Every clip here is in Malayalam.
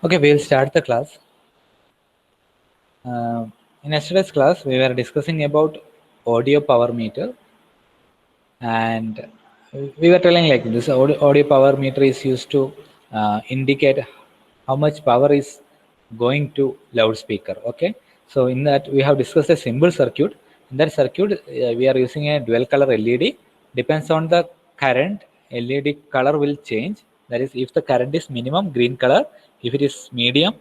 Okay, we'll start the class. In yesterday's class, we were discussing about audio power meter, and we were telling like this audio power meter is used to indicate how much power is going to loudspeaker. Okay, so in that we have discussed a simple circuit. In that circuit, we are using a dual color LED. Depends on the current, LED color will change. That is, if the current is minimum, green color. If it is medium,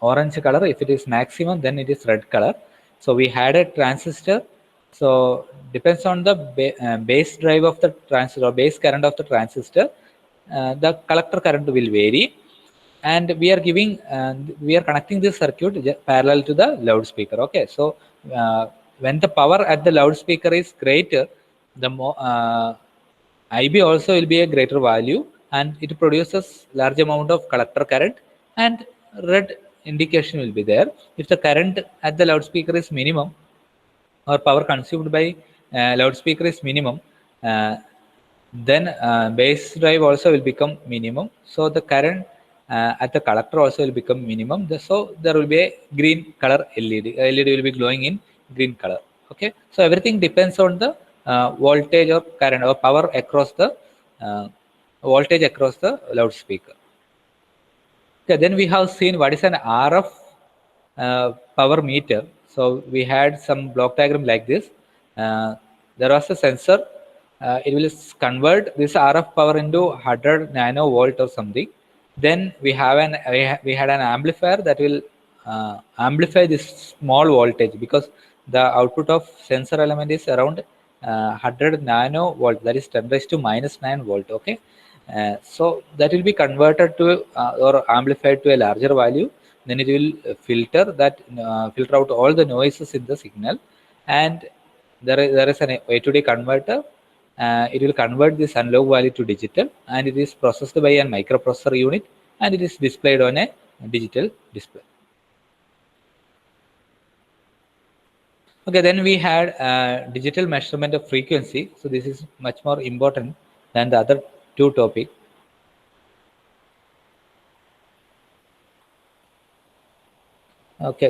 orange color. If it is maximum, then it is red color. So we had a transistor. So depends on the base drive of the transistor or base current of the transistor, the collector current will vary, and we are giving we are connecting this circuit parallel to the loudspeaker. Okay, so when the power at the loudspeaker is greater, the more IB also will be a greater value, and it produces large amount of collector current, and red indication will be there. If the current at the loudspeaker is minimum, or power consumed by loudspeaker is minimum, then base drive also will become minimum. So the current at the collector also will become minimum. So there will be a green color LED. LED will be glowing in green color. Okay, so everything depends on the voltage or current or power across the voltage across the loudspeaker. Okay, then we have seen what is an RF power meter. So we had some block diagram like this. There was a sensor. It will convert this RF power into 100 nano volt or something. Then we have we had an amplifier that will amplify this small voltage, because the output of sensor element is around 100 nano volt, that is 10 raised to minus 9 volt. Okay, so that will be converted to or amplified to a larger value. Then it will filter out all the noises in the signal, and there is an A to D converter. It will convert this analog value to digital, and it is processed by a microprocessor unit, and it is displayed on a digital display. Okay, then we had digital measurement of frequency. So this is much more important than the other two topics. Okay,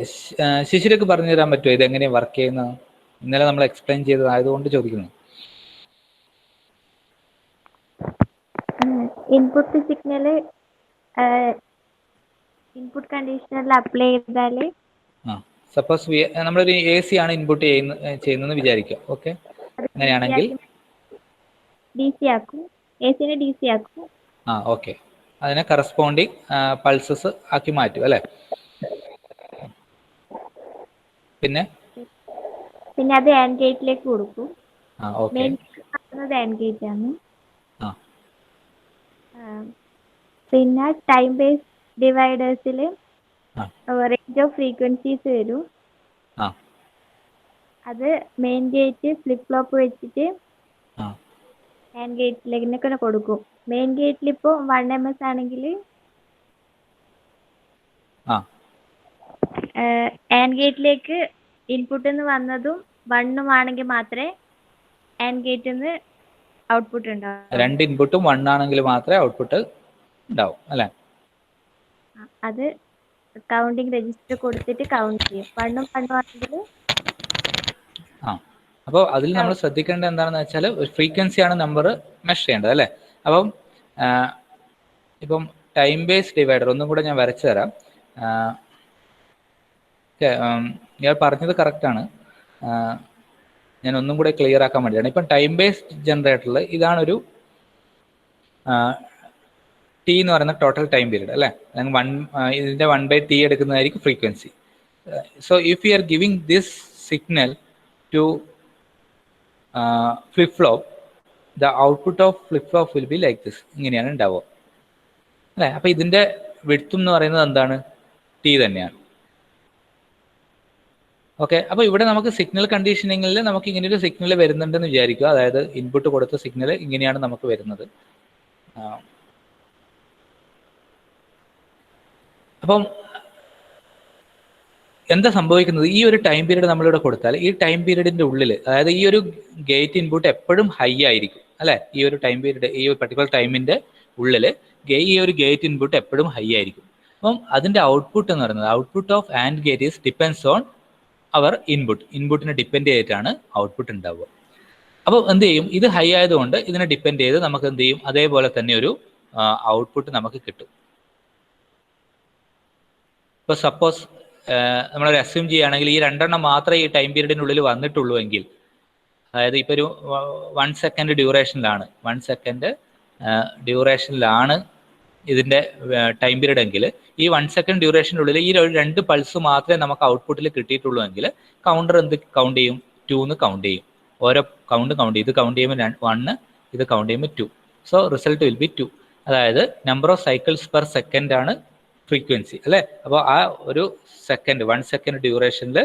ശിശിരക്ക് പറഞ്ഞു തരാൻ പറ്റുമോ ഇത് എങ്ങനെയാണ് വർക്ക് ചെയ്യുന്നത്? ഇന്നലെ നമ്മൾ എക്സ്പ്ലെയിൻ ചെയ്തത് ആയതുകൊണ്ട് ചോദിക്കുന്നു. ഇൻപുട്ട് സിഗ്നൽ ഇൻപുട്ട് കണ്ടീഷണറിൽ അപ്ലൈ ചെയ്താൽ സപ്പോസ് നമ്മളൊരു AC ആണ് ഇൻപുട്ട് ചെയ്യുന്നതെന്ന് വിചാരിക്കുക. ഓക്കെ, അങ്ങനെയാണെങ്കിൽ DC ആക്കും, AC നെ DC ആക്കും. ഓക്കെ, അതിനെ കറസ്പോണ്ടിങ് പൾസസ് ആക്കി മാറ്റും അല്ലേ? പിന്നെ അത് ആൻഡ് ഗേറ്റിലേക്ക് കൊടുക്കും. ആൻഡ് ഗേറ്റ് ആണ്. പിന്നെ ടൈം ബേസ് ഡിവൈഡേഴ്സിൽ റേഞ്ച് ഓഫ് ഫ്രീക്വൻസീസ് വരും. അത് മെയിൻ ഗേറ്റ് ഫ്ലിപ്പ് ഫ്ലോപ്പ് വെച്ചിട്ട് ആൻഡ് ഗേറ്റിലേക്ക് കൊടുക്കും. മെയിൻ ഗേറ്റിൽ ഇപ്പോൾ 1 ms ആണെങ്കിൽ ആൻഡ് ഗേറ്റിലേക്ക് ഇൻപുട്ടിൽ നിന്ന് വന്നതും 1 ആണെങ്കിൽ മാത്രമേ ആൻഡ് ഗേറ്റിൽ നിന്ന് ഔട്ട്പുട്ട് ഉണ്ടാവും. രണ്ട് ഇൻപുട്ടും 1 ആണെങ്കിൽ മാത്രമേ ഔട്ട്പുട്ട് ഉണ്ടാവും അല്ലേ? അത് കൗണ്ടിങ് രജിസ്റ്റർ കൊടുത്തിട്ട് കൗണ്ട് ചെയ്യും. 1 ആണെങ്കിൽ അപ്പോൾ അതിൽ നമ്മൾ ശ്രദ്ധിക്കേണ്ടത് എന്താണെന്ന് വെച്ചാൽ ഒരു ഫ്രീക്വൻസിയാണ് നമ്പർ മെഷർ ചെയ്യേണ്ടത് അല്ലേ? അപ്പം ഇപ്പം ടൈം ബേസ് ഡിവൈഡർ ഒന്നും കൂടെ ഞാൻ വരച്ചു തരാം. ഞാൻ പറഞ്ഞത് കറക്റ്റാണ്. ഞാൻ ഒന്നും കൂടെ ക്ലിയർ ആക്കാൻ വേണ്ടിയാണ്. ഇപ്പം ടൈം ബേസ്ഡ് ജനറേറ്ററിൽ ഇതാണൊരു T എന്ന് പറയുന്ന ടോട്ടൽ ടൈം പീരീഡ് അല്ലേ? ഇതിൻ്റെ 1/T എടുക്കുന്നതായിരിക്കും frequency. So if you are giving this signal to flip flop, the output of flip flop will be like this. ഇങ്ങനെയാണ് ഉണ്ടാവുക അല്ലേ? അപ്പം ഇതിൻ്റെ വിഡ്ത്തും എന്ന് പറയുന്നത് എന്താണ്? T തന്നെയാണ്. ഓക്കെ, അപ്പോൾ ഇവിടെ നമുക്ക് സിഗ്നൽ കണ്ടീഷനിങ്ങിൽ നമുക്ക് ഇങ്ങനെ ഒരു സിഗ്നൽ വരുന്നുണ്ടെന്ന് വിചാരിക്കുക. അതായത് ഇൻപുട്ട് കൊടുത്ത സിഗ്നൽ ഇങ്ങനെയാണ് നമുക്ക് വരുന്നത്. അപ്പം എന്താ സംഭവിക്കുന്നത്? ഈ ഒരു ടൈം പീരീഡ് നമ്മളിവിടെ കൊടുത്താൽ ഈ ടൈം പീരീഡിന്റെ ഉള്ളിൽ, അതായത് ഈ ഒരു ഗേറ്റ് ഇൻപുട്ട് എപ്പോഴും ഹൈ ആയിരിക്കും അല്ലേ? ഈ ഒരു ടൈം പീരീഡ്, ഈ ഒരു പർട്ടിക്കുലർ ടൈമിന്റെ ഉള്ളിൽ ഈ ഒരു ഗേറ്റ് ഇൻപുട്ട് എപ്പോഴും ഹൈ ആയിരിക്കും. അപ്പം അതിൻ്റെ ഔട്ട്പുട്ട് എന്ന് പറയുന്നത് output of and gate is depends on അവർ ഇൻപുട്ടിനെ ഡിപ്പെൻഡ് ചെയ്തിട്ടാണ് ഔട്ട്പുട്ട് ഉണ്ടാവുക. അപ്പോൾ എന്ത് ചെയ്യും, ഇത് ഹൈ ആയതുകൊണ്ട് ഇതിനെ ഡിപ്പെൻഡ് ചെയ്ത് നമുക്ക് എന്ത് ചെയ്യും, അതേപോലെ തന്നെ ഒരു ഔട്ട്പുട്ട് നമുക്ക് കിട്ടും. ഇപ്പോൾ സപ്പോസ് നമ്മളൊരു അസ്യൂം ചെയ്യുകയാണെങ്കിൽ ഈ 2 മാത്രമേ ഈ ടൈം പീരീഡിനുള്ളിൽ വന്നിട്ടുള്ളൂ എങ്കിൽ, അതായത് ഇപ്പോൾ ഒരു 1 സെക്കൻഡ് ഡ്യൂറേഷനിലാണ് ഇതിൻ്റെ ടൈം പീരീഡ് എങ്കിൽ ഈ 1 സെക്കൻഡ് ഡ്യൂറേഷനുള്ളിൽ ഈ 2 പൾസ് മാത്രമേ നമുക്ക് ഔട്ട്പുട്ടിൽ കിട്ടിയിട്ടുള്ളൂ എങ്കിൽ കൗണ്ടർ എന്ത് കൗണ്ട് ചെയ്യും, 2 കൗണ്ട് ചെയ്യും. ഓരോ കൗണ്ട് ചെയ്യും. ഇത് കൗണ്ട് ചെയ്യുമ്പോൾ 1, ഇത് കൗണ്ട് ചെയ്യുമ്പോൾ 2. So result will be 2. അതായത് number of cycles per second ആണ് ഫ്രീക്വൻസി അല്ലേ. അപ്പോൾ ആ ഒരു 1 സെക്കൻഡ് ഡ്യൂറേഷനിൽ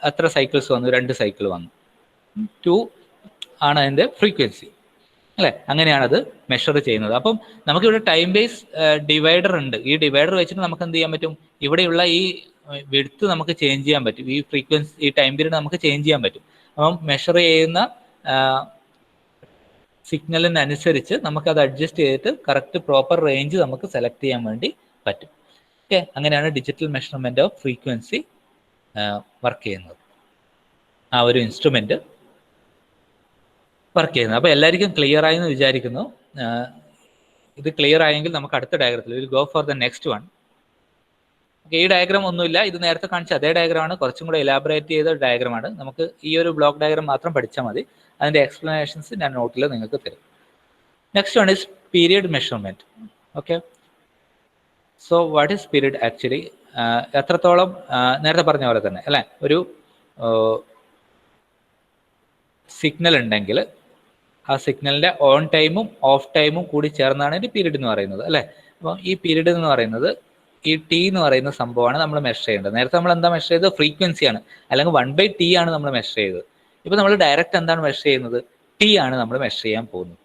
എത്ര സൈക്കിൾസ് വന്നു, 2 സൈക്കിൾ വന്നു. 2 ആണ് അതിൻ്റെ ഫ്രീക്വൻസി അല്ലേ. അങ്ങനെയാണ് അത് മെഷർ ചെയ്യുന്നത്. അപ്പം നമുക്കിവിടെ ടൈം ബേസ് ഡിവൈഡർ ഉണ്ട്. ഈ ഡിവൈഡർ വെച്ചിട്ട് നമുക്ക് എന്ത് ചെയ്യാൻ പറ്റും, ഇവിടെയുള്ള ഈ വിഡ്ത്ത് നമുക്ക് ചേഞ്ച് ചെയ്യാൻ പറ്റും. ഈ ഫ്രീക്വൻസി, ഈ ടൈം പീരീഡ് നമുക്ക് ചേഞ്ച് ചെയ്യാൻ പറ്റും. അപ്പം മെഷർ ചെയ്യുന്ന സിഗ്നലിനനുസരിച്ച് നമുക്കത് അഡ്ജസ്റ്റ് ചെയ്തിട്ട് കറക്റ്റ് പ്രോപ്പർ റേഞ്ച് നമുക്ക് സെലക്ട് ചെയ്യാൻ വേണ്ടി പറ്റും. ഓക്കെ, അങ്ങനെയാണ് digital measurement of frequency work ചെയ്യുന്നത്, ആ ഒരു ഇൻസ്ട്രുമെന്റ് വർക്ക് ചെയ്യുന്നത്. അപ്പോൾ എല്ലാവർക്കും ക്ലിയർ ആയെന്ന് വിചാരിക്കുന്നു. ഇത് ക്ലിയർ ആയെങ്കിൽ നമുക്ക് അടുത്ത ഡയഗ്രത്തിൽ will go for the next one. ഈ ഡയഗ്രാം ഒന്നുമില്ല, ഇത് നേരത്തെ കാണിച്ച അതേ ഡയഗ്രമാണ്, കുറച്ചും കൂടെ എലാബറേറ്റ് ചെയ്ത ഡയഗ്രമാണ്. നമുക്ക് ഈ ഒരു ബ്ലോക്ക് ഡയഗ്രാം മാത്രം പഠിച്ചാൽ മതി. അതിൻ്റെ എക്സ്പ്ലനേഷൻസ് ഞാൻ നോട്ടിൽ നിങ്ങൾക്ക് തരും. Next one is period measurement. Okay, so what is period actually? എത്രത്തോളം നേരത്തെ പറഞ്ഞ പോലെ തന്നെ അല്ലേ, ഒരു സിഗ്നൽ ഉണ്ടെങ്കിൽ ആ സിഗ്നലിൻ്റെ ഓൺ ടൈമും ഓഫ് ടൈമും കൂടി ചേർന്നാണ് ഇതിൻ്റെ പീരീഡ് എന്ന് പറയുന്നത് അല്ലേ. അപ്പം ഈ പീരീഡ് എന്ന് പറയുന്നത് ഈ ടി എന്ന് പറയുന്ന സംഭവമാണ് നമ്മൾ മെഷർ ചെയ്യേണ്ടത്. നേരത്തെ നമ്മൾ എന്താ മെഷർ ചെയ്തത്, ഫ്രീക്വൻസിയാണ്, അല്ലെങ്കിൽ 1/t ആണ് നമ്മൾ മെഷർ ചെയ്തത്. ഇപ്പം നമ്മൾ ഡയറക്റ്റ് എന്താണ് മെഷർ ചെയ്യുന്നത്, ടി ആണ് നമ്മൾ മെഷർ ചെയ്യാൻ പോകുന്നത്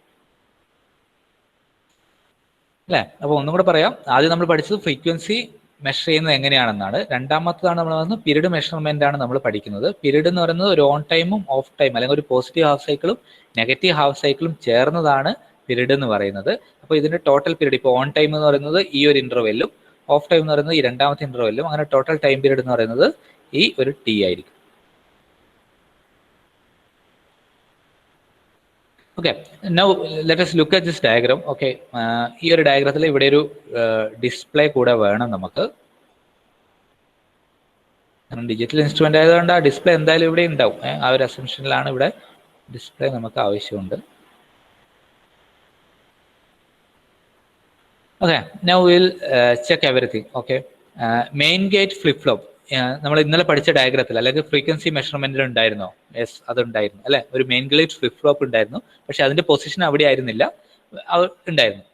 അല്ലേ. അപ്പോൾ ഒന്നും കൂടെ പറയാം, ആദ്യം നമ്മൾ പഠിച്ചത് ഫ്രീക്വൻസി മെഷർ ചെയ്യുന്നത് എങ്ങനെയാണെന്നാണ്. രണ്ടാമത്തതാണ് നമ്മൾ വന്ന് പീരീഡ് മെഷർമെന്റ് ആണ് നമ്മൾ പഠിക്കുന്നത്. പീരീഡ് എന്ന് പറയുന്നത് ഒരു ഓൺ ടൈമും ഓഫ് ടൈം, അല്ലെങ്കിൽ ഒരു പോസിറ്റീവ് ഹാഫ് സൈക്കിളും നെഗറ്റീവ് ഹാഫ് സൈക്കിളും ചേർന്നതാണ് പീരീഡ് എന്ന് പറയുന്നത്. അപ്പോൾ ഇതിന്റെ ടോട്ടൽ പീരീഡ്, ഇപ്പോൾ ഓൺ ടൈം എന്ന് പറയുന്നത് ഈ ഒരു ഇന്റർവെല്ലും ഓഫ് ടൈം എന്ന് പറയുന്നത് ഈ രണ്ടാമത്തെ ഇന്റർവെല്ലും, അങ്ങനെ ടോട്ടൽ ടൈം പീരീഡ് എന്ന് പറയുന്നത് ഈ ഒരു ടി ആയിരിക്കും. Okay, now let us look at this diagram. Okay, ഈ ഒരു ഡയഗ്രത്തിൽ ഇവിടെ ഒരു ഡിസ്പ്ലേ കൂടെ വേണം നമുക്ക്. കാരണം ഡിജിറ്റൽ ഇൻസ്ട്രുമെന്റ് ആയതുകൊണ്ട് ആ ഡിസ്പ്ലേ എന്തായാലും ഇവിടെ ഉണ്ടാവും. ആ ഒരു അസംഷനിലാണ് ഇവിടെ ഡിസ്പ്ലേ നമുക്ക് ആവശ്യമുണ്ട്. Okay, now will check everything. Okay, main gate flip flop നമ്മൾ ഇന്നലെ പഠിച്ച ഡയഗ്രത്തിൽ അല്ലെങ്കിൽ ഫ്രീക്വൻസി മെഷർമെന്റിൽ ഉണ്ടായിരുന്നോ? യെസ്, അതുണ്ടായിരുന്നു അല്ലെ. ഒരു മെയിൻ ഗേറ്റ് ഫ്ലിപ്പ് ഫ്ലോപ്പ് ഉണ്ടായിരുന്നു, പക്ഷെ അതിന്റെ പൊസിഷൻ അവിടെ ആയിരുന്നില്ല, ഉണ്ടായിരുന്നു.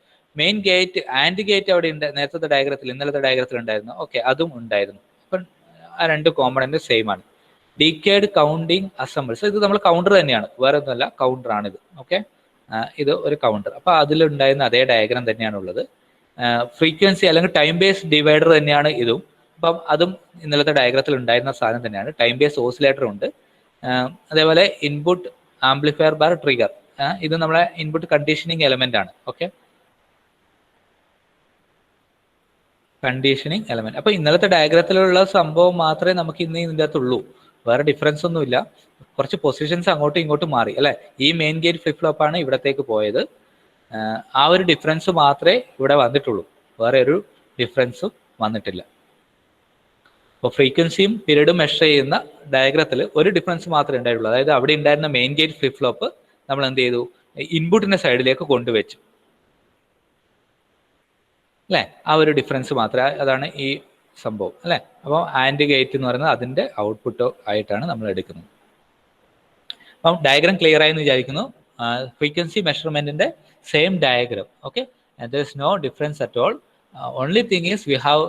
മെയിൻ ഗേറ്റ് ആൻഡ് ഗേറ്റ് അവിടെ ഉണ്ട്, നേരത്തെ ഡയഗ്രത്തിൽ, ഇന്നലത്തെ ഡയഗ്രത്തിൽ ഉണ്ടായിരുന്നു. ഓക്കെ, അതും ഉണ്ടായിരുന്നു. അപ്പം ആ 2 കോമ്പണന്റ് സെയിം ആണ്. ഡീക്കേഡ് കൗണ്ടിങ് അസംബിൾസ്, ഇത് നമ്മൾ കൗണ്ടർ തന്നെയാണ്, വേറെ ഒന്നുമല്ല, കൗണ്ടർ ആണിത്. ഓക്കെ, ഇത് ഒരു കൗണ്ടർ. അപ്പൊ അതിലുണ്ടായിരുന്ന അതേ ഡയഗ്രാം തന്നെയാണ് ഉള്ളത്. ഫ്രീക്വൻസി അല്ലെങ്കിൽ ടൈം ബേസ് ഡിവൈഡർ തന്നെയാണ് ഇതും. അപ്പം അതും ഇന്നലത്തെ ഡയഗ്രത്തിൽ ഉണ്ടായിരുന്ന സാധനം തന്നെയാണ്. ടൈം ബേസ് ഓസിലേറ്റർ ഉണ്ട്. അതേപോലെ ഇൻപുട്ട് ആംപ്ലിഫയർ ബാർ ട്രിഗർ, ഇത് നമ്മളെ ഇൻപുട്ട് കണ്ടീഷനിങ് എലമെന്റ് ആണ്. Okay, conditioning element. അപ്പൊ ഇന്നലത്തെ ഡയഗ്രത്തിലുള്ള സംഭവം മാത്രമേ നമുക്ക് ഇന്ന് ഇതിൻ്റെ അകത്തുള്ളൂ, വേറെ ഡിഫറൻസ് ഒന്നുമില്ല. കുറച്ച് പൊസിഷൻസ് അങ്ങോട്ടും ഇങ്ങോട്ടും മാറി അല്ലെ. ഈ മെയിൻ ഗേറ്റ് ഫ്ലിപ്പ് ഫ്ലോപ്പ് ആണ് ഇവിടത്തേക്ക് പോയത്. ആ ഒരു ഡിഫറൻസ് മാത്രമേ ഇവിടെ വന്നിട്ടുള്ളൂ, വേറെ ഒരു ഡിഫറൻസും വന്നിട്ടില്ല. അപ്പോൾ ഫ്രീക്വൻസിയും പീരീഡും മെഷർ ചെയ്യുന്ന ഡയഗ്രത്തിൽ ഒരു ഡിഫറൻസ് മാത്രമേ ഉണ്ടായിട്ടുള്ളൂ. അതായത് അവിടെ ഉണ്ടായിരുന്ന മെയിൻ ഗേറ്റ് ഫ്ലിപ്പ് ഫ്ലോപ്പ് നമ്മൾ എന്ത് ചെയ്തു, ഇൻപുട്ടിന്റെ സൈഡിലേക്ക് കൊണ്ടുവച്ചു അല്ലേ. ആ ഒരു ഡിഫറൻസ് മാത്രമേ, അതാണ് ഈ സംഭവം അല്ലേ. അപ്പോൾ ആൻഡ് ഗേറ്റ് എന്ന് പറയുന്നത് അതിന്റെ ഔട്ട്പുട്ട് ആയിട്ടാണ് നമ്മൾ എടുക്കുന്നത്. അപ്പം ഡയഗ്രാം ക്ലിയർ ആയെന്ന് വിചാരിക്കുന്നു. ഫ്രീക്വൻസി മെഷർമെന്റിന്റെ same diagram. Okay, there is no difference at all. Only thing is we have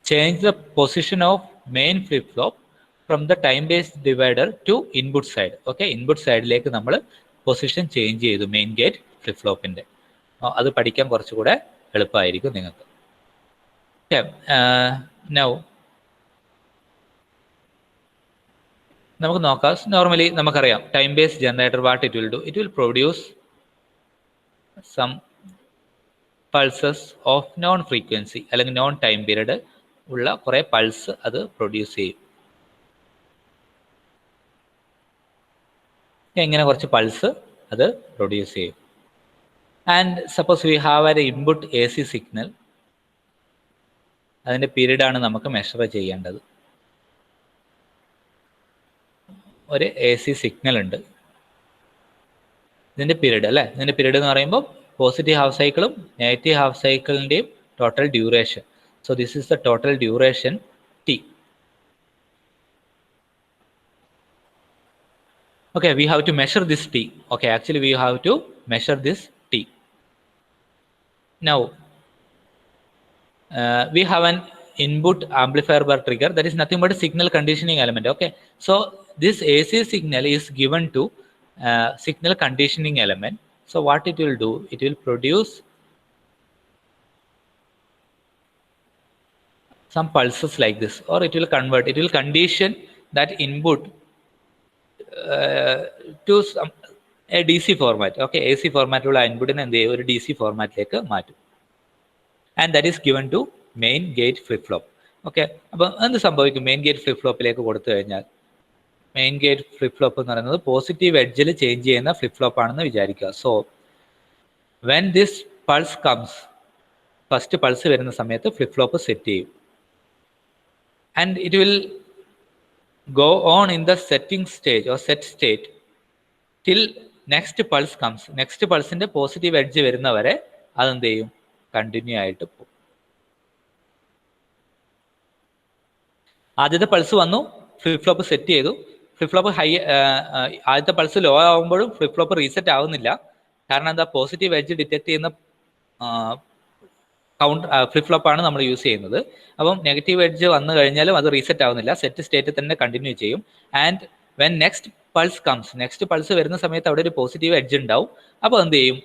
change the position of main flip flop from the time based divider to input side. Okay, input side ലേക്ക് നമ്മൾ പൊസിഷൻ ചേഞ്ച് ചെയ്തു മെയിൻ ഗേറ്റ് ഫ്ലിപ്പ് ഫ്ലോപ്പിന്റെ. അത് പഠിക്കാൻ കുറച്ചുകൂടെ എളുപ്പമായിരിക്കും നിങ്ങൾക്ക്. ഓക്കെ, നൗ നമുക്ക് നോക്കാം. നോർമലി നമുക്കറിയാം time based generator what it will do, it will produce some pulses of known frequency അല്ലെങ്കിൽ നോൺ ടൈം പീരീഡ് ഉള്ള കുറേ പൾസ് അത് പ്രൊഡ്യൂസ് ചെയ്യും. ഇങ്ങനെ കുറച്ച് പൾസ് അത് പ്രൊഡ്യൂസ് ചെയ്യും. And suppose we have an input A C signal, അതിൻ്റെ പീരീഡാണ് നമുക്ക് മെഷർ ചെയ്യേണ്ടത്. ഒരു എ സി സിഗ്നൽ ഉണ്ട്, ഇതിൻ്റെ പീരീഡ് അല്ലേ, ഇതിൻ്റെ പീരീഡ് എന്ന് പറയുമ്പോൾ പോസിറ്റീവ് ഹാഫ് സൈക്കിളും നെഗറ്റീവ് ഹാഫ് സൈക്കിളിൻ്റെയും total duration. So this is the total duration T. Okay, we have to measure this t. Okay, actually we have to measure this t. Now, we have an input amplifier bar trigger, that is nothing but a signal conditioning element. Okay, so this AC signal is given to signal conditioning element. So what it will do, it will produce some pulses like this, or it will convert, it will condition that input to some a DC format. Okay, AC format ഉള്ള ഇൻപുട്ടിനെ എന്ത് ചെയ്യും, ഒരു DC ഫോർമാറ്റിലേക്ക് മാറ്റും. And that is given to main gate flip flop. Okay, അപ്പം എന്ത് സംഭവിക്കും, മെയിൻ ഗേറ്റ് ഫ്ലിപ്പ് ഫ്ലോപ്പിലേക്ക് കൊടുത്തു കഴിഞ്ഞാൽ, മെയിൻ ഗേറ്റ് ഫ്ലിപ്പ് ഫ്ലോപ്പ് എന്ന് പറയുന്നത് പോസിറ്റീവ് എഡ്ജിൽ ചേഞ്ച് ചെയ്യുന്ന ഫ്ലിപ്പ് ഫ്ലോപ്പ് ആണെന്ന് വിചാരിക്കുക. So when this pulse comes, first pulse വരുന്ന സമയത്ത് ഫ്ലിപ്പ് ഫ്ലോപ്പ് സെറ്റ് ചെയ്യും. And it will go on in the setting stage or set state till next pulse comes. Next pulse ന്റെ പോസിറ്റീവ് എഡ്ജ് വരുന്നവരെ അതെന്ത് ചെയ്യും, കണ്ടിന്യൂ ആയിട്ട് പോകും. ആദ്യത്തെ പൾസ് വന്നു, ഫ്ലിപ്പ് ഫ്ലോപ്പ് സെറ്റ് ചെയ്തു, ഫ്ലിപ്പ് ഫ്ലോപ്പ് ആദ്യത്തെ പൾസ് ലോ ആകുമ്പോഴും ഫ്ലിപ്പ് ഫ്ലോപ്പ് റീസെറ്റ് ആവുന്നില്ല. കാരണം എന്താ, പോസിറ്റീവ് എഡ്ജ് ഡിറ്റക്ട് ചെയ്യുന്ന ഫ്ലിപ്പ് ഫ്ലോപ്പ് ആണ് നമ്മൾ യൂസ് ചെയ്യുന്നത്. അപ്പം നെഗറ്റീവ് എഡ്ജ് വന്നു കഴിഞ്ഞാലും അത് റീസെറ്റ് ആവുന്നില്ല, സെറ്റ് സ്റ്റേറ്റിൽ തന്നെ കണ്ടിന്യൂ ചെയ്യും. And when next pulse comes, next pulse വരുന്ന സമയത്ത് അവിടെ ഒരു പോസിറ്റീവ് എഡ്ജ് ഉണ്ടാവും. അപ്പോൾ എന്ത് ചെയ്യും,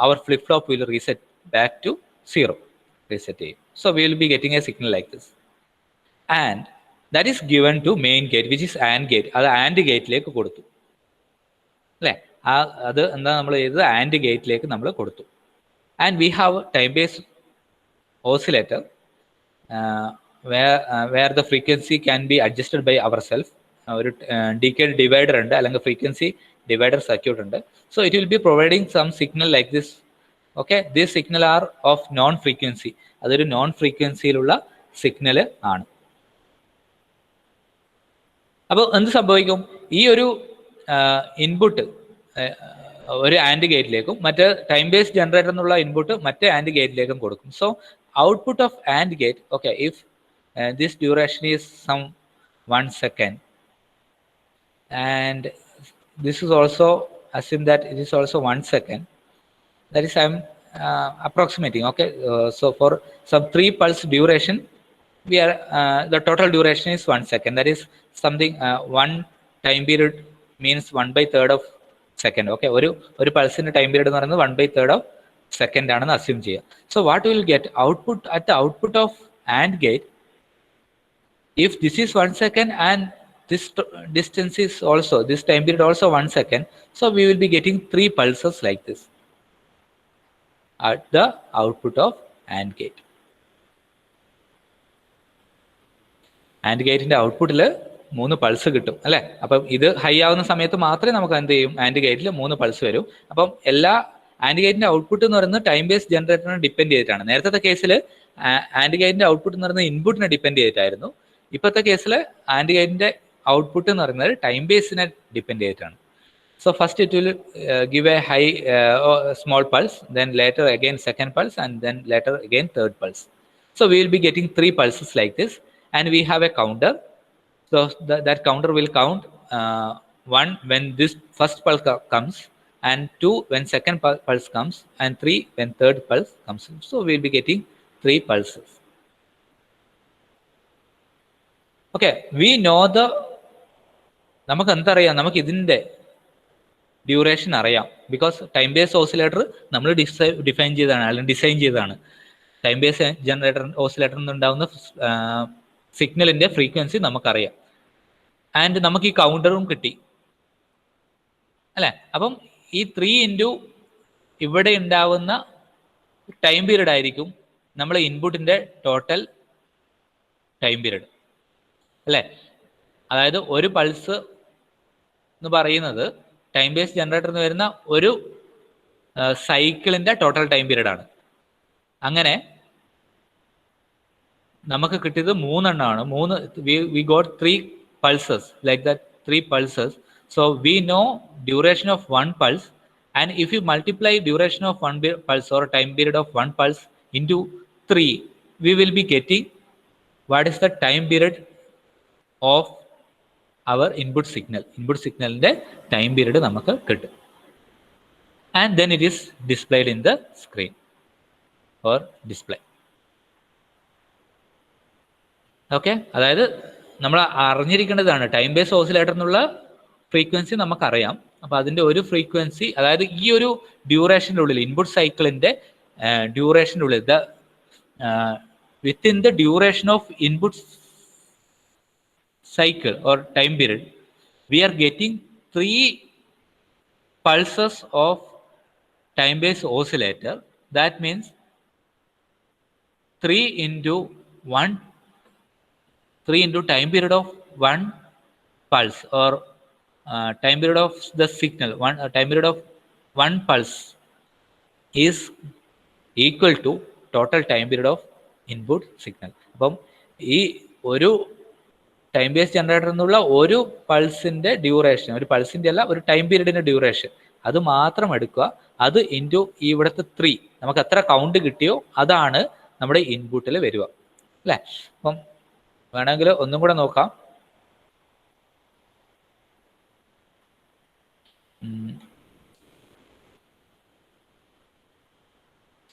അവർ flip flop will reset back to 0, reset ചെയ്യും. So we will be getting a signal like this. And that is given to main gate which is and gate. അത് ആൻഡ് ഗേറ്റിലേക്ക് കൊടുത്തു അല്ലേ, അത് എന്താ നമ്മൾ ചെയ്തത്, ആൻഡ് ഗേറ്റിലേക്ക് നമ്മൾ കൊടുത്തു. And we have time base oscillator where the frequency can be adjusted by ourselves. ഒരു ഡീക്കേഡ് ഡിവൈഡർ ഉണ്ട്, അല്ലെങ്കിൽ ഫ്രീക്വൻസി ഡിവൈഡർ സർക്യൂട്ട് ഉണ്ട്. So it will be providing some signal like this. Okay, this signal are of known frequency, അതൊരു നോൺ ഫ്രീക്വൻസിയിലുള്ള സിഗ്നൽ ആണ്. അപ്പോൾ എന്ത് സംഭവിക്കും, ഈ ഒരു ഇൻപുട്ട് ഒരു ആൻഡ് ഗേറ്റിലേക്കും മറ്റേ ടൈം ബേസ് ജനറേറ്റർ എന്നുള്ള ഇൻപുട്ട് മറ്റേ ആൻഡ് ഗേറ്റിലേക്കും കൊടുക്കും. So output of AND gate, okay, if this duration is some 1 second, and this is also, assume that it is also 1 second, that is I'm approximating. Okay, so for some 3 pulse duration, we are the total duration is 1 second. That is something 1 time period means 1/3 of second. Okay, ഒരു പൾസിന്റെ ടൈം പീരീഡ് എന്ന് പറയുന്നത് 1/3 of second ആണെന്ന് അസ്യൂം ചെയ്യാം. So what will get output at the output of and gate, if this is 1 second and this distance is also, this time period also 1 second, so we will be getting 3 pulses like this at the output of AND gate. And ഗേറ്റിന്റെ ഔട്ട്പുട്ടിൽ 3 പൾസ് കിട്ടും അല്ലെ. അപ്പം ഇത് ഹൈ ആവുന്ന സമയത്ത് മാത്രമേ നമുക്ക് എന്ത് ചെയ്യും, ആൻഡ് ഗേറ്റിൽ 3 പൾസ് വരും. അപ്പം എല്ലാ ആൻഡ് ഗേറ്റിന്റെ ഔട്ട്പുട്ട് എന്ന് പറയുന്നത് ടൈം ബേസ് ജനറേറ്ററിനെ ഡിപ്പെൻഡ് ചെയ്തിട്ടാണ്. നേരത്തെ കേസിൽ ആൻഡ് ഗേറ്റിന്റെ ഔട്ട്പുട്ട് എന്ന് പറയുന്നത് ഇൻപുട്ടിനെ ഡിപ്പെൻഡ് ചെയ്തിട്ടായിരുന്നു. ഇപ്പോഴത്തെ കേസിൽ ആൻഡ് ഗേറ്റിന്റെ ഔട്ട്പുട്ട് എന്ന് പറയുന്നത് ടൈം ബേസിനെ ഡിപ്പെൻഡ് ചെയ്തിട്ടാണ്. So first it will give A high small pulse, then later again second pulse, and then later again third pulse. So we will be getting 3 pulses like this, and we have a counter. So that counter will count 1 when this first pulse comes, and 2 when second pulse comes, and 3 when third pulse comes. So we will be getting 3 pulses. Okay, we know the, നമുക്ക് എന്തറിയാം, നമുക്ക് ഇതിൻ്റെ ഡ്യൂറേഷൻ അറിയാം. ബിക്കോസ് ടൈം ബേസ് ഓസിലേറ്റർ നമ്മൾ ഡിഫൈൻ ചെയ്തതാണ്, അല്ലെങ്കിൽ ഡിസൈൻ ചെയ്തതാണ്. ടൈം ബേസ് ജനറേറ്റർ ഓസിലേറ്ററിൽ നിന്നുണ്ടാവുന്ന സിഗ്നലിൻ്റെ ഫ്രീക്വൻസി നമുക്കറിയാം. ആൻഡ് നമുക്ക് ഈ കൗണ്ടറും കിട്ടി അല്ലേ. അപ്പം ഈ 3 into ഇവിടെ ഉണ്ടാവുന്ന ടൈം പീരീഡ് ആയിരിക്കും നമ്മൾ ഇൻപുട്ടിന്റെ ടോട്ടൽ ടൈം പീരീഡ് അല്ലേ. അതായത് ഒരു പൾസ് എന്ന് പറയുന്നത് ടൈം ബേസ് ജനറേറ്ററിൽ നിന്ന് വരുന്ന ഒരു സൈക്കിളിന്റെ ടോട്ടൽ ടൈം പീരീഡ് ആണ്. അങ്ങനെ നമുക്ക് കിട്ടിയത് 3 എണ്ണമാണ്. We got 3 pulses like that, 3 pulses. So we know duration of 1 pulse, and if you multiply duration of 1 pulse or time period of 1 pulse into 3, we will be getting what is the time period of our input signal. Input signalന്റെ time period നമുക്ക് കിട്ടും. And then it is displayed in the screen or display. Okay, അതായത് നമ്മൾ അറിഞ്ഞിരിക്കേണ്ടതാണ് ടൈം ബേസ് ഓസിലേറ്റർ എന്നുള്ള ഫ്രീക്വൻസി നമുക്കറിയാം. അപ്പോൾ അതിൻ്റെ ഒരു ഫ്രീക്വൻസി, അതായത് ഈ ഒരു ഡ്യൂറേഷൻ്റെ ഉള്ളിൽ, ഇൻപുട്ട് സൈക്കിളിൻ്റെ ഡ്യൂറേഷൻ്റെ ഉള്ളിൽ, within the duration of input cycle or time period, we are getting 3 pulses of time base oscillator. That means 3 into time period of 1 pulse, or time period of the signal, time period of 1 pulse is equal to total time period of input signal. അപ്പം ഈ ഒരു ടൈം ബേസ് ജനറേറ്റർ എന്നുള്ള ഒരു പൾസിന്റെ ഡ്യൂറേഷൻ, ഒരു പൾസിന്റെ അല്ല, ഒരു ടൈം പീരീഡിന്റെ ഡ്യൂറേഷൻ, അത് മാത്രം എടുക്കുക. അത് ഇൻറ്റു ഇവിടുത്തെ 3, നമുക്ക് എത്ര കൗണ്ട് കിട്ടിയോ അതാണ് നമ്മുടെ ഇൻപുട്ടിൽ വരിക അല്ലേ. അപ്പം വേണമെങ്കിൽ ഒന്നും കൂടെ നോക്കാം.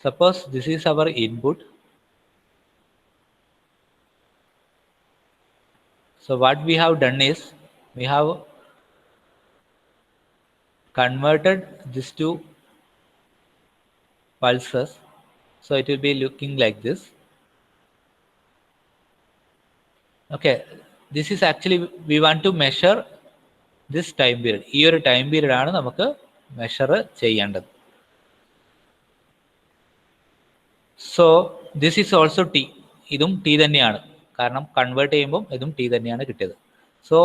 Suppose this is our input. So what we have done is, we have converted this to pulses. So it will be looking like this. Okay, this is actually, we want to measure this time period. ഈ ഒരു ടൈം പീരീഡ് ആണ് നമുക്ക് മെഷർ ചെയ്യേണ്ടത്. So this is also T, ഇതും ടി തന്നെയാണ്, കാരണം കൺവേർട്ട് ചെയ്യുമ്പോൾ ഇതും ടി തന്നെയാണ് കിട്ടിയത്. സോ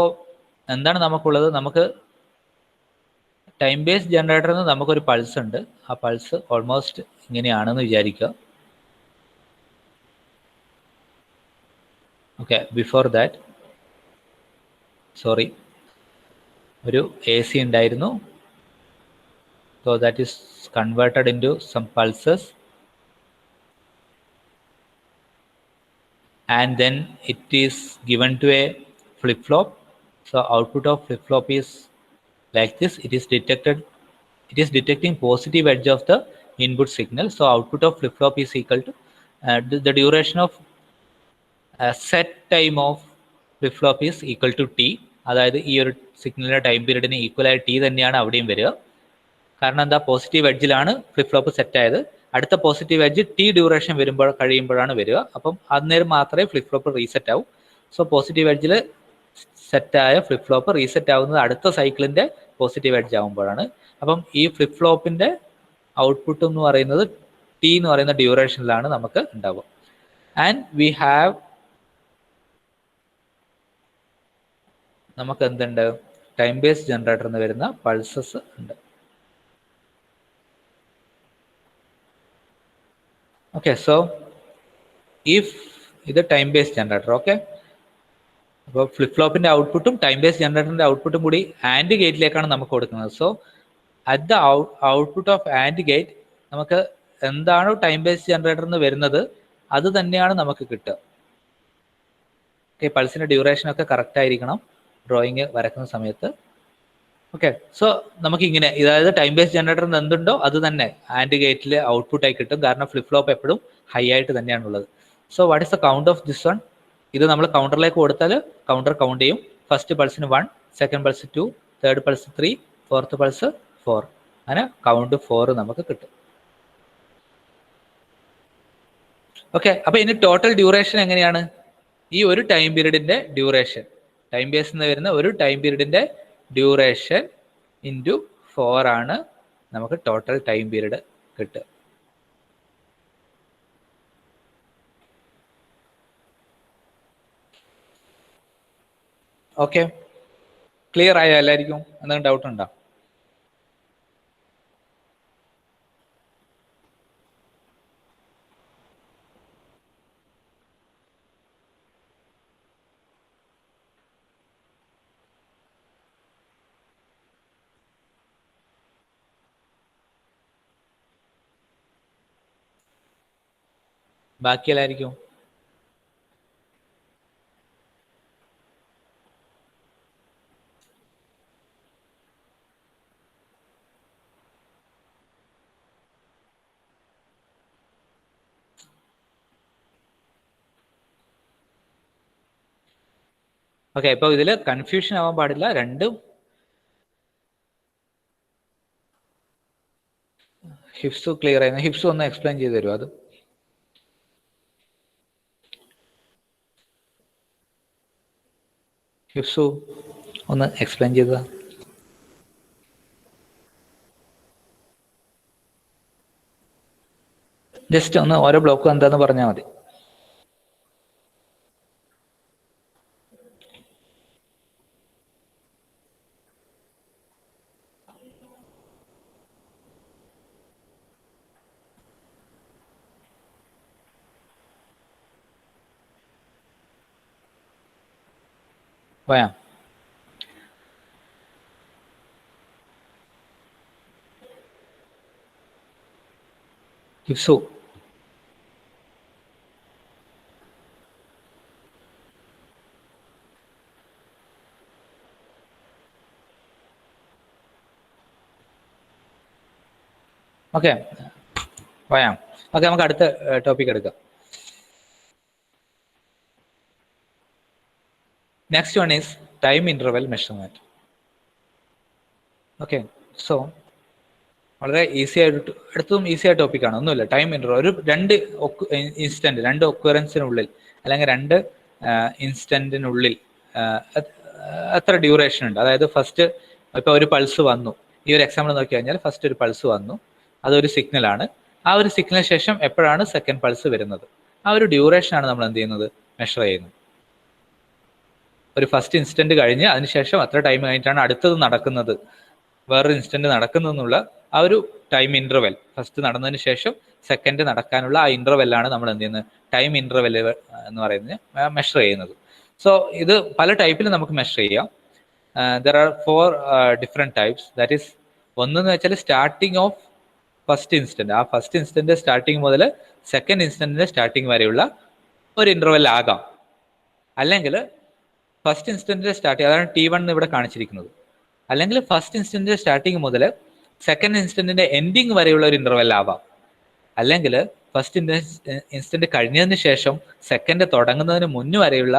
എന്താണ് നമുക്കുള്ളത്? നമുക്ക് ടൈം ബേസ് ജനറേറ്ററിൽ നിന്ന് നമുക്കൊരു പൾസ് ഉണ്ട്. ആ പൾസ് ഓൾമോസ്റ്റ് ഇങ്ങനെയാണെന്ന് വിചാരിക്കുക. ഓക്കെ, ബിഫോർ ദാറ്റ്, സോറി, ഒരു എ സി ഉണ്ടായിരുന്നു. So that is converted into some pulses, and then it is given to a flip-flop. So output of flip-flop is like this. It is detecting positive edge of the input signal. So output of flip-flop is equal to the duration of set time of flip-flop is equal to t. അതായത് ഈ ഒരു സിഗ്നലിന്റെ ടൈം പീരീഡിന് ഈക്വൽ ആയി ടി തന്നെയാണ് അവിടെയും വരിക. കാരണം എന്താ, പോസിറ്റീവ് എഡ്ജിലാണ് ഫ്ലിപ്പ് ഫ്ലോപ്പ് സെറ്റ് ആയത്. അടുത്ത പോസിറ്റീവ് എഡ്ജ് ടി ഡ്യൂറേഷൻ കഴിയുമ്പോഴാണ് വരിക. അപ്പം അന്നേരം മാത്രമേ ഫ്ലിപ്പ് ഫ്ലോപ്പ് റീസെറ്റ് ആവും. സോ പോസിറ്റീവ് എഡ്ജിൽ സെറ്റായ ഫ്ലിപ്പ് ഫ്ലോപ്പ് റീസെറ്റ് ആവുന്നത് അടുത്ത സൈക്കിളിന്റെ പോസിറ്റീവ് എഡ്ജ് ആകുമ്പോഴാണ്. അപ്പം ഈ ഫ്ലിപ്പ് ഫ്ലോപ്പിന്റെ ഔട്ട്പുട്ട് എന്ന് പറയുന്നത് ടി എന്ന് പറയുന്ന ഡ്യൂറേഷനിലാണ് നമുക്ക് ഉണ്ടാവുക. ആൻഡ് വി ഹാവ്, നമുക്ക് എന്തുണ്ട്, ടൈം ബേസ് ജനറേറ്ററിൽ നിന്ന് വരുന്ന പൾസസ് ഉണ്ട്. ഓക്കെ, സോ ഇഫ് ഇത് ടൈം ബേസ് ജനറേറ്റർ, ഓക്കെ, അപ്പോൾ ഫ്ലിപ്പ് ഫ്ലോപ്പിന്റെ ഔട്ട്പുട്ടും ടൈം ബേസ് ജനറേറ്ററിന്റെ ഔട്ട്പുട്ടും കൂടി ആൻഡ് ഗേറ്റിലേക്കാണ് നമുക്ക് കൊടുക്കുന്നത്. So at the output of and gate നമുക്ക് എന്താണോ ടൈം ബേസ് ജനറേറ്ററിൽ നിന്ന് വരുന്നത് അത് തന്നെയാണ് നമുക്ക് കിട്ടുക. ഓക്കെ, പൾസിന്റെ ഡ്യൂറേഷൻ ഒക്കെ കറക്റ്റ് ആയിരിക്കണം ഡ്രോയിങ് വരക്കുന്ന സമയത്ത്. ഓക്കെ, സോ നമുക്ക് ഇങ്ങനെ, അതായത് ടൈം ബേസ് ജനറേറ്ററിൽ നിന്ന് എന്തുണ്ടോ അത് തന്നെ ആൻഡ് ഗേറ്റിൽ ഔട്ട്പുട്ടായി കിട്ടും. കാരണം ഫ്ലിപ്പ് ഫ്ലോപ്പ് എപ്പോഴും ഹൈ ആയിട്ട് തന്നെയാണുള്ളത്. So what is the count of this one? ഇത് നമ്മൾ കൗണ്ടറിലേക്ക് കൊടുത്താൽ കൗണ്ടർ കൗണ്ട് ചെയ്യും. ഫസ്റ്റ് പൾസിന് 1, second pulse 2, third pulse 3, fourth pulse 4, അങ്ങനെ കൗണ്ട് 4 നമുക്ക് കിട്ടും. ഓക്കെ, അപ്പൊ ഇനി ടോട്ടൽ ഡ്യൂറേഷൻ എങ്ങനെയാണ്? ഈ ഒരു ടൈം പീരീഡിന്റെ ഡ്യൂറേഷൻ, ടൈം ബേസിൽ നിന്ന് വരുന്ന ഒരു ടൈം പീരീഡിന്റെ ഡ്യൂറേഷൻ ഇൻറ്റു 4 ആണ് നമുക്ക് ടോട്ടൽ ടൈം പീരീഡ് കിട്ടുക. ഓക്കെ, ക്ലിയർ ആയോ എല്ലാവർക്കും? എന്തെങ്കിലും ഡൗട്ട് ഉണ്ടോ? ബാക്കി എല്ലാവർക്കും ഓക്കെ. ഇപ്പൊ ഇതിൽ കൺഫ്യൂഷൻ ആവാൻ പാടില്ല. രണ്ടും ഹിപ്സ് ക്ലിയർ ആയിരുന്നു. ഹിപ്സ് ഒന്ന് എക്സ്പ്ലെയിൻ ചെയ്ത് തരുമോ? അത് ഹിപ്സു ഒന്ന് എക്സ്പ്ലെയിൻ ചെയ്തതാ. ജസ്റ്റ് ഒന്ന് ഓരോ ബ്ലോക്കും എന്താന്ന് പറഞ്ഞാൽ മതി. പോയാ? ഹിപ്സു ഓക്കെ പോയാ? ഓക്കെ, നമുക്ക് അടുത്ത ടോപ്പിക് എടുക്കാം. Next one is time interval measurement. Okay, so വളരെ ഈസി ആയിട്ട് അടുത്തതും ഈസി ആയ ടോപ്പിക്കാണ്. ഒന്നുമില്ല, ടൈം ഇന്റർവെൽ ഒരു രണ്ട് ഇൻസ്റ്റന്റ്, രണ്ട് ഒക്വറൻസിനുള്ളിൽ അല്ലെങ്കിൽ രണ്ട് ഇൻസ്റ്റന്റിനുള്ളിൽ എത്ര ഡ്യൂറേഷൻ ഉണ്ട്. അതായത് ഫസ്റ്റ് ഇപ്പൊ ഒരു പൾസ് വന്നു, ഈ ഒരു എക്സാമ്പിൾ നോക്കി കഴിഞ്ഞാൽ ഫസ്റ്റ് ഒരു പൾസ് വന്നു, അതൊരു സിഗ്നലാണ്. ആ ഒരു സിഗ്നലിന് ശേഷം എപ്പോഴാണ് സെക്കൻഡ് പൾസ് വരുന്നത്, ആ ഒരു ഡ്യൂറേഷനാണ് നമ്മൾ എന്ത് ചെയ്യുന്നത്, മെഷർ ചെയ്യുന്നത്. ഒരു ഫസ്റ്റ് ഇൻസ്റ്റന്റ് കഴിഞ്ഞ് അതിനുശേഷം അത്ര ടൈം കഴിഞ്ഞിട്ടാണ് അടുത്തത് നടക്കുന്നത്, വേറൊരു ഇൻസ്റ്റന്റ് നടക്കുന്നതെന്നുള്ള ആ ഒരു ടൈം ഇന്റർവെൽ, ഫസ്റ്റ് നടന്നതിന് ശേഷം സെക്കൻഡ് നടക്കാനുള്ള ആ ഇന്റർവെല്ലാണ് നമ്മൾ എന്ത് ചെയ്യുന്നത്, ടൈം ഇന്റർവെൽ എന്ന് പറയുന്നത് മെഷർ ചെയ്യുന്നത്. സോ ഇത് പല ടൈപ്പിൽ നമുക്ക് മെഷർ ചെയ്യാം. There are 4 different types. That is, ഒന്നെന്ന് വെച്ചാൽ സ്റ്റാർട്ടിങ് ഓഫ് ഫസ്റ്റ് ഇൻസ്റ്റന്റ്, ആ ഫസ്റ്റ് ഇൻസ്റ്റന്റ് സ്റ്റാർട്ടിങ് മുതൽ സെക്കൻഡ് ഇൻസ്റ്റന്റിന്റെ സ്റ്റാർട്ടിങ് വരെയുള്ള ഒരു ഇന്റർവെൽ ആകാം. അല്ലെങ്കിൽ ഫസ്റ്റ് ഇൻസ്റ്റന്റിന്റെ സ്റ്റാർട്ടിങ്, അതാണ് T1 ഇവിടെ കാണിച്ചിരിക്കുന്നത്. അല്ലെങ്കിൽ ഫസ്റ്റ് ഇൻസ്റ്റന്റിന്റെ സ്റ്റാർട്ടിങ് മുതൽ സെക്കൻഡ് ഇൻസ്റ്റന്റിന്റെ എൻഡിങ് വരെയുള്ള ഒരു ഇന്റർവെൽ ആവാം. അല്ലെങ്കിൽ ഫസ്റ്റ് ഇൻസ്റ്റന്റ് കഴിഞ്ഞതിന് ശേഷം സെക്കൻഡ് തുടങ്ങുന്നതിന് മുന്നു വരെയുള്ള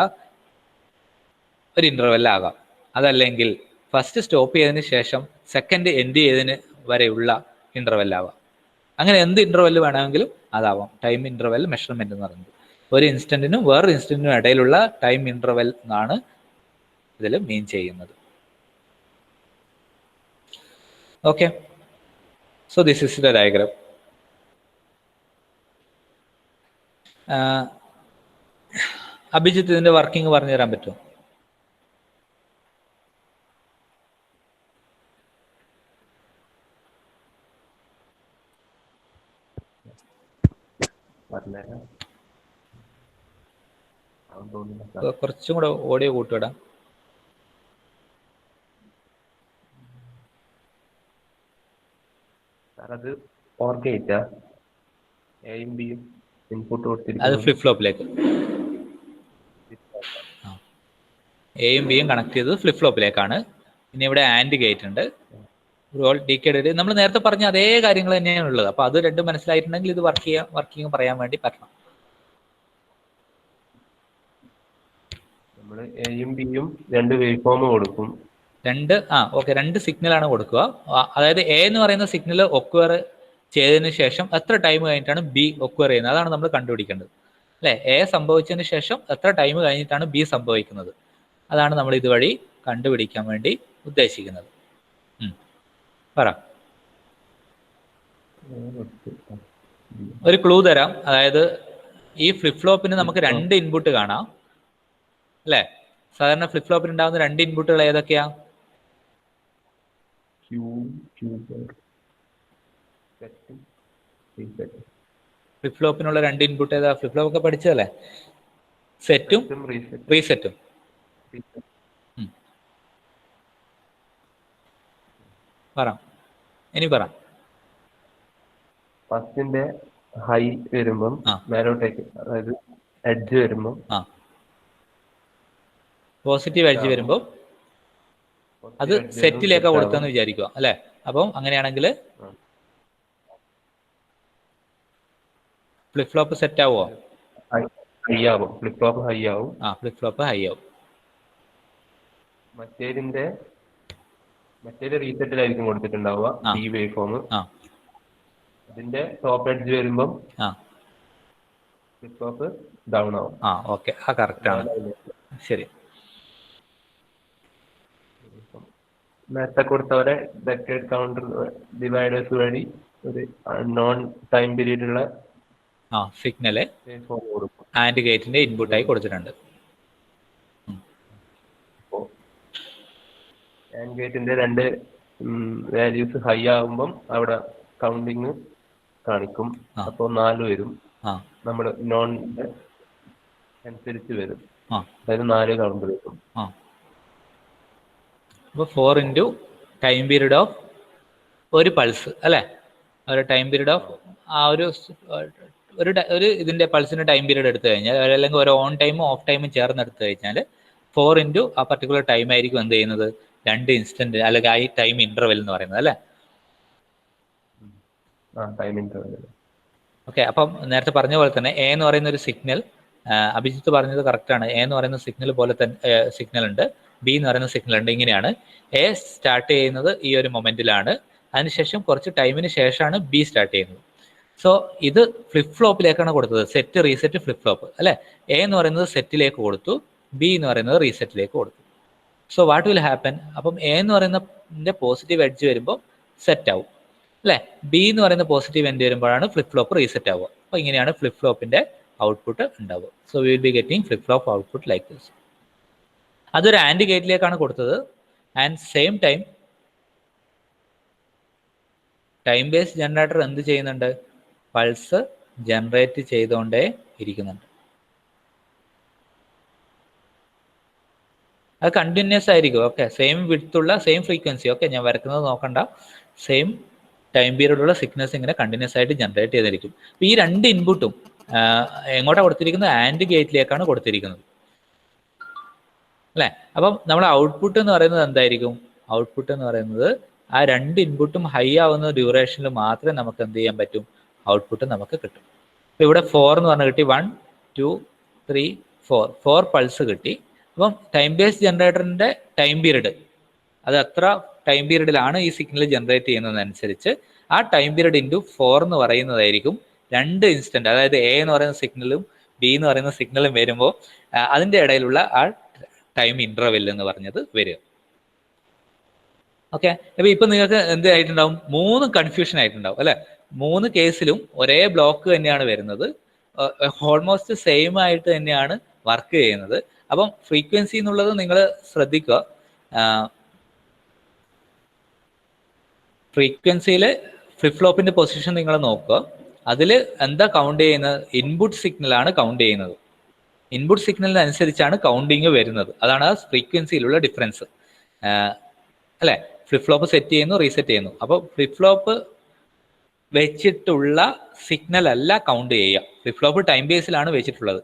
ഒരു ഇന്റർവെൽ ആകാം. അതല്ലെങ്കിൽ ഫസ്റ്റ് സ്റ്റോപ്പ് ചെയ്തതിന് ശേഷം സെക്കൻഡ് എൻഡ് ചെയ്തതിന് വരെയുള്ള ഇന്റർവെൽ ആവാം. അങ്ങനെ എന്ത് ഇന്റർവെൽ വേണമെങ്കിലും അതാവാം ടൈം ഇന്റർവെൽ മെഷർമെന്റ് എന്ന് പറയുന്നത്. ഒരു ഇൻസ്റ്റന്റിനും വേറൊരു ഇൻസ്റ്റന്റിനും ഇടയിലുള്ള ടൈം ഇന്റർവെൽ എന്നാണ് ഇതിൽ മീൻ ചെയ്യുന്നത്. Okay, so this is the diagram. Abhijith ഇതിന്റെ വർക്കിംഗ് പറഞ്ഞു തരാൻ പറ്റുമോ? കുറച്ചും കൂടെ ഓഡിയോ കൂട്ടിവിടാം. അത് OR ഗേറ്റാ, എയും ബിയും ഇൻപുട്ട് അത് ഫ്ലിപ്പ് ഫ്ലോപ്പിലേക്ക് എയും ബിയും കണക്ട് ചെയ്തത് ഫ്ലിപ്പ് ഫ്ലോപ്പിലേക്കാണ്. പിന്നെ ഇവിടെ ആൻഡ് ഗേറ്റ് ഉണ്ട്, ഡീക്കേഡ്. നമ്മൾ നേരത്തെ പറഞ്ഞ അതേ കാര്യങ്ങൾ തന്നെയാണ് ഉള്ളത്. അപ്പൊ അത് രണ്ടും മനസ്സിലായിട്ടുണ്ടെങ്കിൽ ഇത് വർക്കിംഗ് പറയാൻ വേണ്ടി പറ്റണം. നമ്മൾ എയും ബിയും രണ്ട് വേവ് ഫോം കൊടുക്കും. രണ്ട് സിഗ്നലാണ് കൊടുക്കുക. അതായത് എ എന്ന് പറയുന്ന സിഗ്നൽ ഒക്വയർ ചെയ്തതിന് ശേഷം എത്ര ടൈം കഴിഞ്ഞിട്ടാണ് ബി ഒക്വയർ ചെയ്യുന്നത്, അതാണ് നമ്മൾ കണ്ടുപിടിക്കേണ്ടത്. അല്ലെ, എ സംഭവിച്ചതിന് ശേഷം എത്ര ടൈം കഴിഞ്ഞിട്ടാണ് ബി സംഭവിക്കുന്നത്, അതാണ് നമ്മൾ ഇതുവഴി കണ്ടുപിടിക്കാൻ വേണ്ടി ഉദ്ദേശിക്കുന്നത്. പറ, ഒരു ക്ലൂ തരാം. അതായത് ഈ ഫ്ലിപ്പ് ഫ്ലോപ്പിന് നമുക്ക് രണ്ട് ഇൻപുട്ട് കാണാം, അല്ലെ? സാധാരണ ഫ്ലിപ്പ് ഫ്ലോപ്പിൽ ഉണ്ടാകുന്ന രണ്ട് ഇൻപുട്ടുകൾ ഏതൊക്കെയാ? ഫ്ലിപ്പ് ഫ്ലോപ്പിനുള്ള രണ്ട് ഇൻപുട്ട് ഏതാ? ഫ്ലിപ്പ് ഫ്ലോപ്പ് ഒക്കെ പഠിച്ചതല്ലേ? സെറ്റും റീസെറ്റും. പറ, ഇനി പറ. ഫസ്റ്റിന്റെ ഹൈ വരുമ്പം മേലോട്ടേക്ക്, അതായത് എഡ്ജ് വരുമ്പം പോസിറ്റീവ് എഡ്ജ് വരുമ്പോൾ അത് സെറ്റിലേക്കാ കൊടുത്തെന്ന് വിചാരിക്കുക അല്ലെ? അപ്പം അങ്ങനെയാണെങ്കിൽ ഫ്ലിപ്പ് ഫ്ലോപ്പ് സെറ്റ് ആവുമോ? ഹൈ ആവും, ഫ്ലിപ്പ് ഫ്ലോപ്പ് ഹൈ ആവും. ഫ്ലിപ്പ് ഫ്ലോപ്പ് ഹൈ ആവും. മറ്റേത് റീസെറ്റിലായിരിക്കും കൊടുത്തിട്ടുണ്ടാവുക ഈ വേവ് ഫോം. അതിന്റെ ടോപ്പ് എഡ്ജ് വരുമ്പം ഫ്ലിപ്പ് ഫ്ലോപ്പ് ഡൗൺ ആവും. ഓക്കെ, കറക്റ്റ് ആണ്. ശരി. നേരത്തെ കൊടുത്തവരെ ഡെക്കേഡ് കൗണ്ടർ ഡിവൈഡേഴ്സ് വഴി ഒരു നോൺ ടൈം പീരീഡ് ഉള്ള സിഗ്നല് ആൻഡ് ഗേറ്റിന്റെ ഇൻപുട്ടായി കൊടുത്തിട്ടുണ്ട്. ആൻഡ് ഗേറ്റിന്റെ രണ്ട് വാല്യൂസ് ഹൈ ആകുമ്പം അവിടെ കൗണ്ടിങ് കാണിക്കും. അപ്പോൾ 4 വരും. നമ്മൾ നോൺ അനുസരിച്ച് വരും, അതായത് 4 കൗണ്ട് വരും. അപ്പോൾ 4 ഇൻറ്റു ടൈം പീരീഡ് ഓഫ് ഒരു പൾസ് അല്ലേ? ഒരു ടൈം പീരീഡ് ഓഫ് ഒരു ഇതിന്റെ പൾസിന്റെ ടൈം പീരീഡ് എടുത്തു കഴിഞ്ഞാൽ, അല്ലെങ്കിൽ ഒരു ഓൺ ടൈമും ഓഫ് ടൈമും ചേർന്ന് എടുത്തു കഴിഞ്ഞാൽ 4 ഇൻറ്റു ആ പർട്ടിക്കുലർ ടൈം ആയിരിക്കും എന്ത് ചെയ്യുന്നത്? 2 ഇൻസ്റ്റന്റ് അല്ലെങ്കിൽ ആ ടൈം ഇന്റർവെൽ എന്ന് പറയുന്നത് അല്ലേ? ഓക്കെ. അപ്പം നേരത്തെ പറഞ്ഞ പോലെ തന്നെ എ എന്ന് പറയുന്ന ഒരു സിഗ്നൽ, അഭിജിത്ത് പറഞ്ഞത് കറക്റ്റാണ്. എ എന്ന് പറയുന്ന സിഗ്നൽ പോലെ തന്നെ സിഗ്നൽ ഉണ്ട്, ബി എന്ന് പറയുന്ന സിഗ്നൽ ഉണ്ട്. ഇങ്ങനെയാണ് എ സ്റ്റാർട്ട് ചെയ്യുന്നത് ഈ ഒരു മൊമെന്റിലാണ്, അതിനുശേഷം കുറച്ച് ടൈമിന് ശേഷമാണ് ബി സ്റ്റാർട്ട് ചെയ്യുന്നത്. സോ ഇത് ഫ്ലിപ്പ് ഫ്ലോപ്പിലേക്കാണ് കൊടുത്തത്, സെറ്റ് റീസെറ്റ് ഫ്ലിപ്പ് ഫ്ലോപ്പ് അല്ലെ? എ എന്ന് പറയുന്നത് സെറ്റിലേക്ക് കൊടുത്തു, ബി എന്ന് പറയുന്നത് റീസെറ്റിലേക്ക് കൊടുത്തു. So what will happen? അപ്പം എ എന്ന് പറയുന്ന പോസിറ്റീവ് എഡ്ജ് വരുമ്പോൾ സെറ്റ് ആവും അല്ലെ? ബി എന്ന് പറയുന്ന പോസിറ്റീവ് എൻഡ് വരുമ്പോഴാണ് ഫ്ലിപ്പ് ഫ്ലോപ്പ് റീസെറ്റ് ആവുക. അപ്പോൾ ഇങ്ങനെയാണ് ഫ്ലിപ്പ് ഫ്ലോപ്പിന്റെ ഔട്ട്പുട്ട് ഉണ്ടാവുക. So we will be getting flip flop output like this. അതൊരു ആൻഡ് ഗേറ്റിലേക്കാണ് കൊടുത്തത്. And same time base generator എന്ത് ചെയ്യുന്നുണ്ട്? പൾസ് ജനറേറ്റ് ചെയ്തുകൊണ്ടേ ഇരിക്കുന്നുണ്ട്. അത് കണ്ടിന്യൂസ് ആയിരിക്കും. ഓക്കെ, സെയിം വിഡ്ത്തുള്ള സെയിം ഫ്രീക്വൻസി. ഓക്കെ, ഞാൻ വരക്കുന്നത് നോക്കണ്ട. സെയിം ടൈം പീരീഡുള്ള സിഗ്നൽസ് ഇങ്ങനെ കണ്ടിന്യൂസ് ആയിട്ട് ജനറേറ്റ് ചെയ്തിരിക്കും. അപ്പൊ ഈ രണ്ട് ഇൻപുട്ടും എങ്ങോട്ടാണ് കൊടുത്തിരിക്കുന്നത്? ആൻഡ് ഗേറ്റിലേക്കാണ് കൊടുത്തിരിക്കുന്നത് അല്ലെ? അപ്പം നമ്മുടെ ഔട്ട്പുട്ട് എന്ന് പറയുന്നത് എന്തായിരിക്കും? ഔട്ട്പുട്ട് എന്ന് പറയുന്നത് ആ രണ്ട് ഇൻപുട്ടും ഹൈ ആവുന്ന ഡ്യൂറേഷനിൽ മാത്രമേ നമുക്ക് എന്ത് ചെയ്യാൻ പറ്റും? ഔട്ട്പുട്ട് നമുക്ക് കിട്ടും. അപ്പൊ ഇവിടെ 4 എന്ന് പറഞ്ഞാൽ കിട്ടി. 1 2 3 4 പൾസ് കിട്ടി. അപ്പം ടൈം ബേസ് ജനറേറ്ററിന്റെ ടൈം പീരീഡ്, അത് എത്ര ടൈം പീരീഡിലാണ് ഈ സിഗ്നൽ ജനറേറ്റ് ചെയ്യുന്നതനുസരിച്ച് ആ ടൈം പീരീഡ് ഇൻറ്റു 4 എന്ന് പറയുന്നതായിരിക്കും 2 ഇൻസ്റ്റന്റ്, അതായത് എ എന്ന് പറയുന്ന സിഗ്നലും ബി എന്ന് പറയുന്ന സിഗ്നലും വരുമ്പോൾ അതിന്റെ ഇടയിലുള്ള ആ ടൈം ഇന്റർവെൽ എന്ന് പറഞ്ഞത് വരിക. ഓക്കെ, അപ്പൊ ഇപ്പൊ നിങ്ങൾക്ക് എന്ത് ആയിട്ടുണ്ടാവും? 3 കൺഫ്യൂഷൻ ആയിട്ടുണ്ടാവും അല്ലെ? 3 കേസിലും ഒരേ ബ്ലോക്ക് തന്നെയാണ് വരുന്നത്, ഓൾമോസ്റ്റ് സെയിം ആയിട്ട് തന്നെയാണ് വർക്ക് ചെയ്യുന്നത്. അപ്പം ഫ്രീക്വൻസി എന്നുള്ളത് നിങ്ങൾ ശ്രദ്ധിക്കുക. ഫ്രീക്വൻസിയിൽ ഫ്ലിപ്പ് ഫ്ലോപ്പിന്റെ പൊസിഷൻ നിങ്ങൾ നോക്കുക. അതിൽ എന്താ കൗണ്ട് ചെയ്യുന്നത്? ഇൻപുട്ട് സിഗ്നലാണ് കൗണ്ട് ചെയ്യുന്നത്. ഇൻപുട്ട് സിഗ്നലിനനുസരിച്ചാണ് കൗണ്ടിങ് വരുന്നത്. അതാണ് ആ ഫ്രീക്വൻസിയിലുള്ള ഡിഫറൻസ് അല്ലെ? ഫ്ലിപ്പ് ഫ്ലോപ്പ് സെറ്റ് ചെയ്യുന്നു, റീസെറ്റ് ചെയ്യുന്നു. അപ്പോൾ ഫ്ലിപ്പ് ഫ്ലോപ്പ് വെച്ചിട്ടുള്ള സിഗ്നൽ അല്ല കൗണ്ട് ചെയ്യുക. ഫ്ലിപ്പ് ഫ്ലോപ്പ് ടൈം ബേസിലാണ് വെച്ചിട്ടുള്ളത്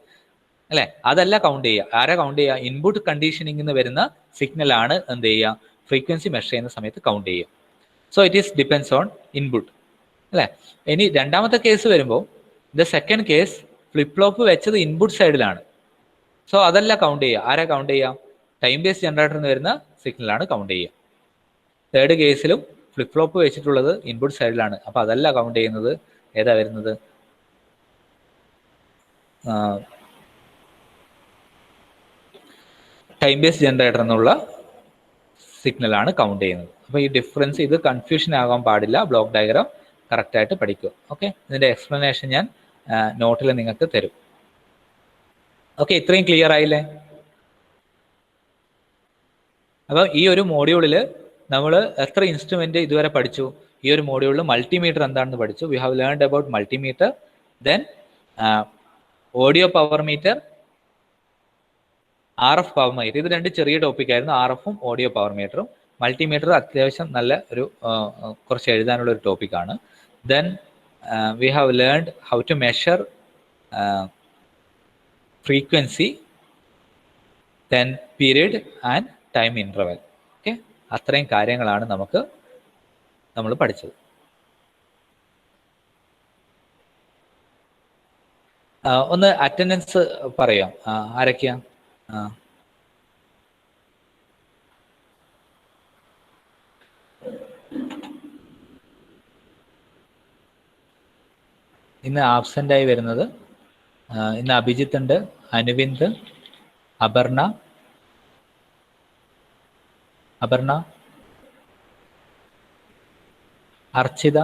അല്ലെ? അതല്ല കൗണ്ട് ചെയ്യുക. ആരാ കൗണ്ട് ചെയ്യുക? ഇൻപുട്ട് കണ്ടീഷനിങ്ങിന് വരുന്ന സിഗ്നലാണ് എന്ത് ചെയ്യുക? ഫ്രീക്വൻസി മെഷർ ചെയ്യുന്ന സമയത്ത് കൗണ്ട് ചെയ്യുക. So it is depends on input അല്ലെ? ഇനി രണ്ടാമത്തെ കേസ് വരുമ്പോൾ, the second case flip flop വെച്ചത് ഇൻപുട്ട് സൈഡിലാണ്. സോ അതല്ല കൗണ്ട് ചെയ്യുക. ആരാ കൗണ്ട് ചെയ്യുക? ടൈം ബേസ് ജനറേറ്ററിന് വരുന്ന സിഗ്നലാണ് കൗണ്ട് ചെയ്യുക. തേർഡ് കേസിലും ഫ്ലിപ്പ് ഫ്ലോപ്പ് വെച്ചിട്ടുള്ളത് ഇൻപുട്ട് സൈഡിലാണ്. അപ്പൊ അതല്ല കൗണ്ട് ചെയ്യുന്നത്. ഏതാ വരുന്നത്? ടൈം ബേസ് ജനറേറ്റർ എന്നുള്ള സിഗ്നലാണ് കൗണ്ട് ചെയ്യുന്നത്. അപ്പൊ ഈ ഡിഫറൻസ്, ഇത് കൺഫ്യൂഷൻ ആകാൻ പാടില്ല. ബ്ലോക്ക് ഡയഗ്രാം കറക്റ്റ് ആയിട്ട് പഠിക്കുക. ഓക്കെ, ഇതിന്റെ എക്സ്പ്ലനേഷൻ ഞാൻ നോട്ടിൽ നിങ്ങൾക്ക് തരും. ഓക്കെ, ഇത്രയും ക്ലിയർ ആയില്ലേ? അപ്പോൾ ഈ ഒരു മോഡ്യൂളിൽ നമ്മൾ എത്ര ഇൻസ്ട്രുമെന്റ് ഇതുവരെ പഠിച്ചു? ഈ ഒരു മോഡ്യൂളിൽ മൾട്ടിമീറ്റർ എന്താണെന്ന് പഠിച്ചു. We have learned about multimeter, then audio power meter, RF power meter. ഇത് രണ്ട് ചെറിയ ടോപ്പിക്കായിരുന്നു, RFും ഓഡിയോ പവർ മീറ്ററും. മൾട്ടിമീറ്റർ അത്യാവശ്യം നല്ല ഒരു കുറച്ച് എഴുതാനുള്ള ഒരു ടോപ്പിക്കാണ്. Then we have learned how to measure frequency, then period and time interval. Okay, അത്രയും കാര്യങ്ങളാണ് നമ്മൾ പഠിച്ചത്. ഒന്ന് അറ്റൻഡൻസ് പറയാം, ആരൊക്കെയാ? ഇന്ന് ആബ്സെൻ്റ് ആയി വരുന്നത് ഇന്ന് അഭിജിത്ത് ഉണ്ട്, അനുവിന്ദ്, അപർണ, അർച്ചിത,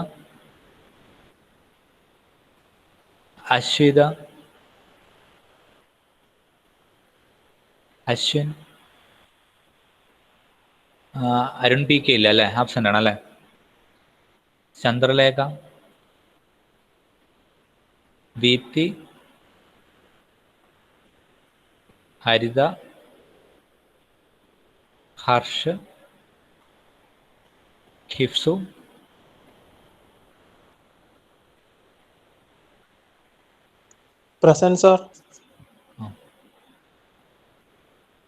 അശ്വിത, അശ്വിൻ, അരുൺ PK ഇല്ല അല്ലേ, ആബ്സെൻ്റ് ആണല്ലേ. ചന്ദ്രലേഖ, ദീപ്തി, ഹരിത, ഹർഷ്, ഹിഫ്സു, പ്രസന്റ് സർ.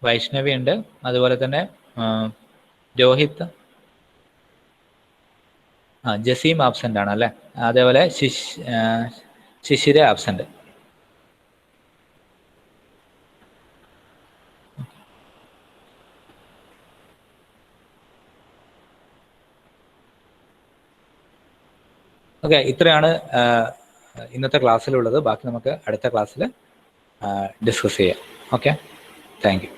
വൈഷ്ണവി ഉണ്ട്, അതുപോലെ തന്നെ രോഹിത്, ജസീം ആബ്സെൻ്റ് ആണ് അല്ലേ. അതേപോലെ ശിശിര ആബ്സെൻ്റ്. ഓക്കെ, ഇത്രയാണ് ഇന്നത്തെ ക്ലാസ്സിലുള്ളത്. ബാക്കി നമുക്ക് അടുത്ത ക്ലാസ്സിൽ ഡിസ്കസ് ചെയ്യാം. Okay, thank you.